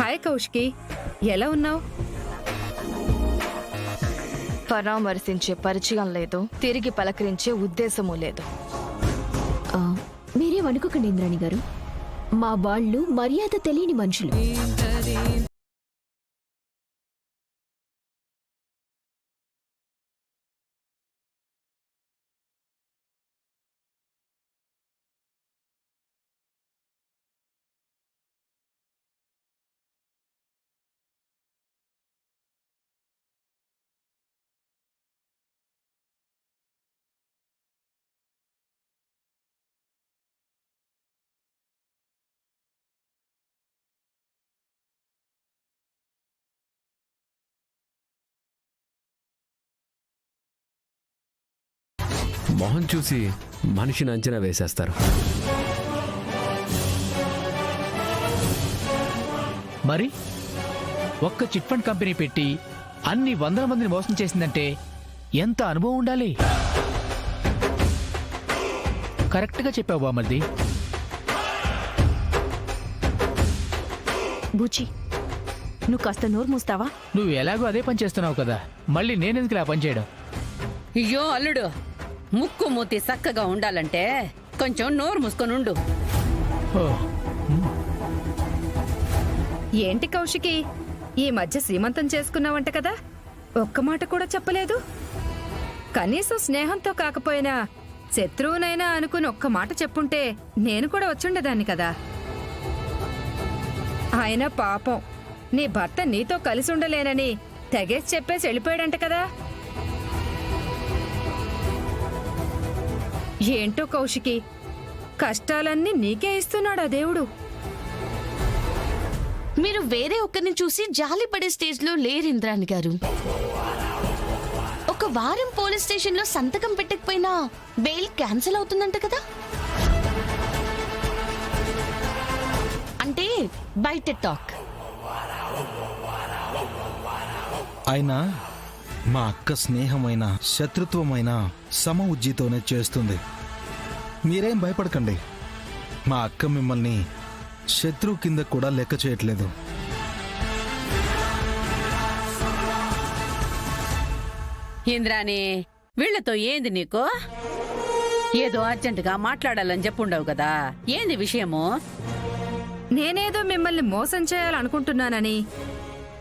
Hi Kaushiki, ఎలా ఉన్నావు? పరామర్శించే పరిచయం లేదు, తిరిగి పలకరించే ఉద్దేశమూ లేదు. మీరేం అనుకోకండి ఇంద్రాణి గారు, మా వాళ్ళు మర్యాద తెలియని మనుషులు. మొహం చూసి మనిషిని అంచనా వేసేస్తారు. మరి ఒక్క చిట్ ఫండ్ కంపెనీ పెట్టి అన్ని వందల మందిని మోసం చేసిందంటే ఎంత అనుభవం ఉండాలి? కరెక్ట్గా చెప్పావు బామర్ది. బూచి, నువ్వు కాస్త నోరు మూస్తావా? నువ్వు ఎలాగో అదే పని చేస్తున్నావు కదా, మళ్ళీ నేనెందుకు ఇలా పని చేయడం? అయ్యో అల్లుడు, ముక్కు మూతి చక్కగా ఉండాలంటే కొంచెం నోరు మూసుకొనుండు. ఏంటి కౌశికి, ఈ మధ్య శ్రీమంతం చేసుకున్నావంట కదా, ఒక్క మాట కూడా చెప్పలేదు. కనీసం స్నేహంతో కాకపోయినా శత్రువునైనా అనుకుని ఒక్క మాట చెప్పుంటే నేను కూడా వచ్చుండేదాన్ని కదా. ఆయన పాపం నీ భర్త నీతో కలిసి ఉండలేనని తెగేసి చెప్పేసి వెళ్ళిపోయాడంట కదా. ఏంటో కౌశికి, కష్టాలన్నీ నీకే ఇస్తున్నాడా దేవుడు? మీరు వేరే ఒక్కరిని చూసి జాలి పడే స్టేజ్లో లేరు ఇంద్రాణి గారు. ఒక వారం పోలీస్ స్టేషన్లో సంతకం పెట్టకపోయినా బెయిల్ క్యాన్సిల్ అవుతుందంట కదా. అంటే బయట టాక్. అయినా మా అక్క స్నేహమైన శత్రుత్వమైన సమ ఉజ్జీతోనే చేస్తుంది. మీరేం భయపడకండి, మా అక్క మిమ్మల్ని శత్రువు కింద కూడా లెక్క చేయట్లేదు. ఇంద్రాని, వీళ్లతో ఏంది నీకు? ఏదో అర్జెంటుగా మాట్లాడాలని చెప్పుండవు కదా, ఏంది విషయము? నేనేదో మిమ్మల్ని మోసం చేయాలనుకుంటున్నానని,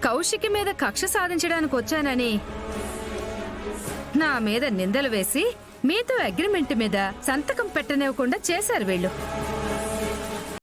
కౌశికి మీద కక్ష సాధించడానికి వచ్చానని నా మీద నిందలు వేసి మీతో అగ్రిమెంట్ మీద సంతకం పెట్టనివ్వకుండా చేశారు వీళ్ళు.